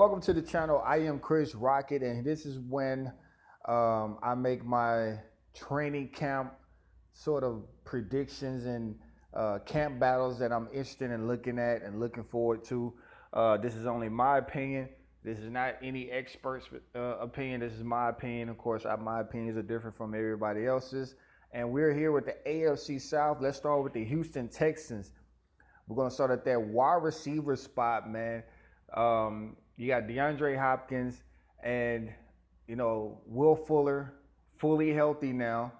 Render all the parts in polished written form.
Welcome to the channel. I am Chris Rocket, and this is when I make my training camp sort of predictions and camp battles that I'm interested in looking at and looking forward to. This is only my opinion. This is not any expert's opinion. This is my opinion. Of course, my opinions are different from everybody else's. And we're here with the AFC South. Let's start with the Houston Texans. We're going to start at that wide receiver spot, man. You got DeAndre Hopkins and, Will Fuller fully healthy now.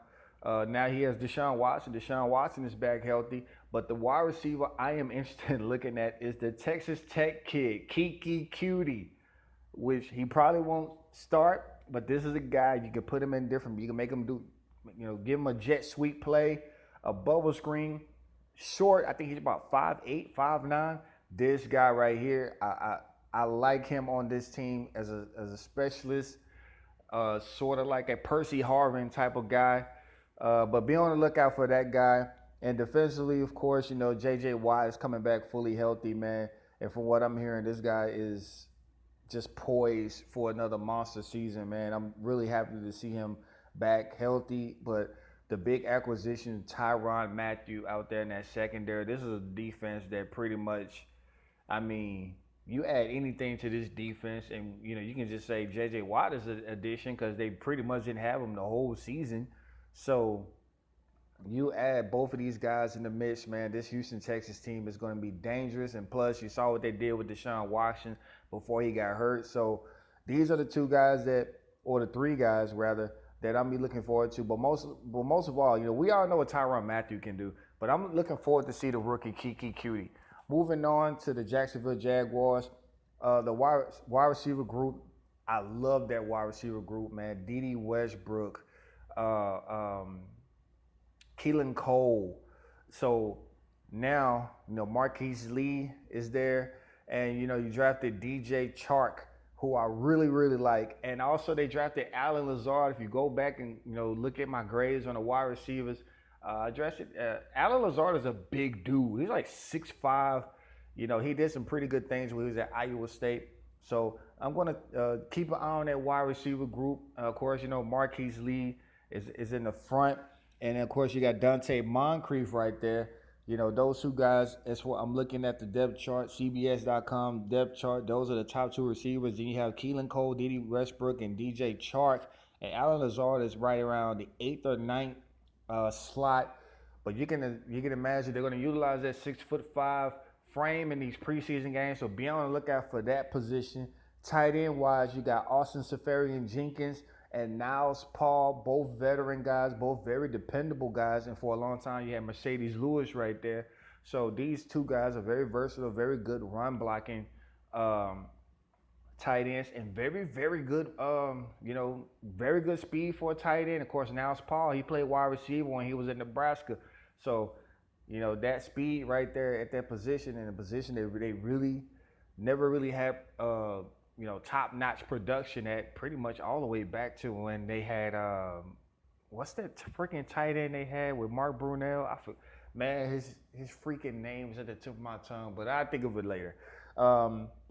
Now he has Deshaun Watson. Deshaun Watson is back healthy. But the wide receiver I am interested in looking at is the Texas Tech kid, Kiki Cutie, which he probably won't start. But this is a guy you can put him in different. You can make him do, give him a jet sweep play, a bubble screen. Short, I think he's about 5'8", 5'9". This guy right here, I like him on this team as a specialist, sort of like a Percy Harvin type of guy. But be on the lookout for that guy. And defensively, of course, J.J. Watt is coming back fully healthy, man. And from what I'm hearing, this guy is just poised for another monster season, man. I'm really happy to see him back healthy. But the big acquisition, Tyrann Mathieu out there in that secondary. This is a defense that pretty much, you add anything to this defense, and you can just say J.J. Watt is an addition because they pretty much didn't have him the whole season. So you add both of these guys in the mix, man. This Houston Texas team is going to be dangerous. And plus, you saw what they did with Deshaun Watson before he got hurt. So these are the two guys or the three guys rather, that I'm be looking forward to. But most of all, we all know what Tyrann Mathieu can do. But I'm looking forward to see the rookie Kiki Cutie. Moving on to the Jacksonville Jaguars, the wide receiver group. I love that wide receiver group, man. Dede Westbrook, Keelan Cole. So now, Marquise Lee is there. And, you drafted DJ Chark, who I really, really like. And also they drafted Allen Lazard. If you go back and, look at my grades on the wide receivers, Allen Lazard is a big dude. He's like 6'5". He did some pretty good things when he was at Iowa State. So I'm going to keep an eye on that wide receiver group. Of course, Marquise Lee is in the front. And, of course, you got Dante Moncrief right there. Those two guys, that's what I'm looking at the depth chart, CBS.com depth chart. Those are the top two receivers. Then you have Keelan Cole, Dede Westbrook, and DJ Chark. And Allen Lazard is right around the 8th or 9th slot. But you can imagine they're going to utilize that 6'5" frame in these preseason games. So be on the lookout for that position. Tight end wise, you got Austin Seferian-Jenkins and Niles Paul, both veteran guys, both very dependable guys. And for a long time, you had Mercedes Lewis right there. So these two guys are very versatile, very good run blocking tight ends, and very, very good, very good speed for a tight end. Of course, Niles Paul, he played wide receiver when he was in Nebraska. So, that speed right there at that position, and a position that they really never really had top-notch production at, pretty much all the way back to when they had, what's that freaking tight end they had with Mark Brunell? Man, his freaking name's at the tip of my tongue, but I'll think of it later.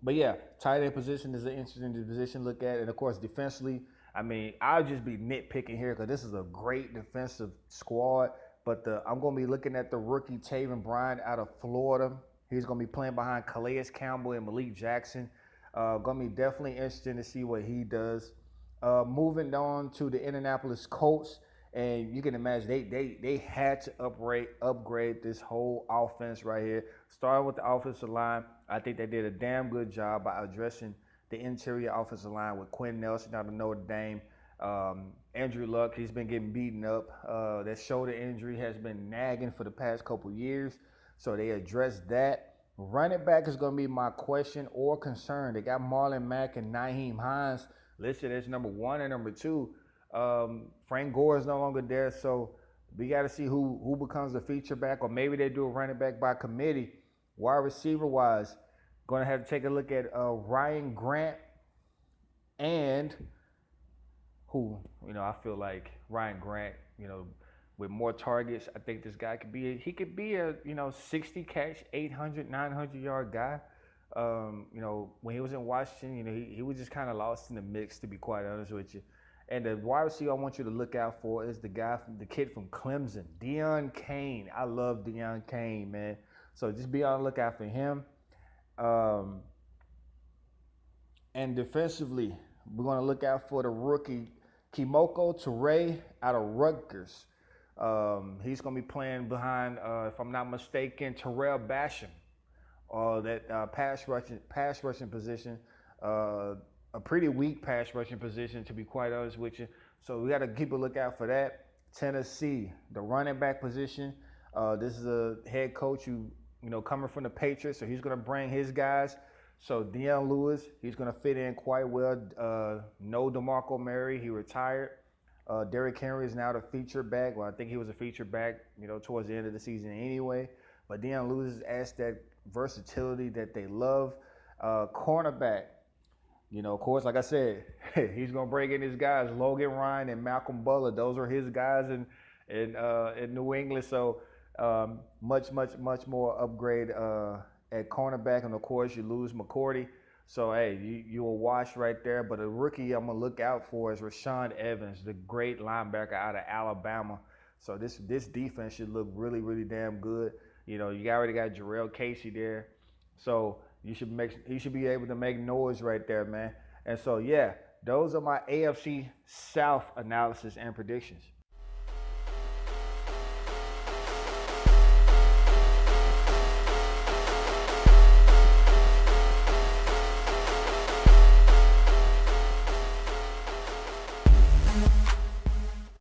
But yeah, tight end position is an interesting position to look at. And of course, defensively, I'll just be nitpicking here because this is a great defensive squad. But I'm going to be looking at the rookie Taven Bryan out of Florida. He's going to be playing behind Calais Campbell and Malik Jackson. Going to be definitely interesting to see what he does. Moving on to the Indianapolis Colts, and you can imagine they had to upgrade this whole offense right here. Starting with the offensive line, I think they did a damn good job by addressing the interior offensive line with Quinn Nelson out of Notre Dame. Andrew Luck, he's been getting beaten up. That shoulder injury has been nagging for the past couple years, so they addressed that. Running back is going to be my question or concern. They got Marlon Mack and Nyheim Hines listed as number 1 and number 2. Frank Gore is no longer there, so we got to see who becomes the feature back, or maybe they do a running back by committee. Wide receiver wise, going to have to take a look at Ryan Grant and who, I feel like Ryan Grant, with more targets, I think this guy could be a 60 catch, 800, 900 yard guy. when he was in Washington, he was just kind of lost in the mix, to be quite honest with you. And the wide receiver I want you to look out for is the kid from Clemson, Deion Kane. I love Deion Kane, man. So just be on the lookout for him. Um, and defensively, we're going to look out for the rookie Kimoko Toure out of Rutgers. He's going to be playing behind, if I'm not mistaken, Terrell Basham, that pass rushing position, a pretty weak pass rushing position, to be quite honest with you. So we got to keep a lookout for that. Tennessee, the running back position. This is a head coach who, coming from the Patriots, so he's going to bring his guys. So Deion Lewis, he's going to fit in quite well. No DeMarco Murray, he retired. Derrick Henry is now the feature back. Well, I think he was a feature back, towards the end of the season anyway. But Deion Lewis adds that versatility that they love. Cornerback, of course, like I said, he's going to bring in his guys, Logan Ryan and Malcolm Butler. Those are his guys in New England. So much more upgrade at cornerback. And, of course, you lose McCourty. So, hey, you will wash right there. But a rookie I'm going to look out for is Rashaan Evans, the great linebacker out of Alabama. So this defense should look really, really damn good. You already got Jarrell Casey there. So he should be able to make noise right there, man. And so, yeah, those are my AFC South analysis and predictions.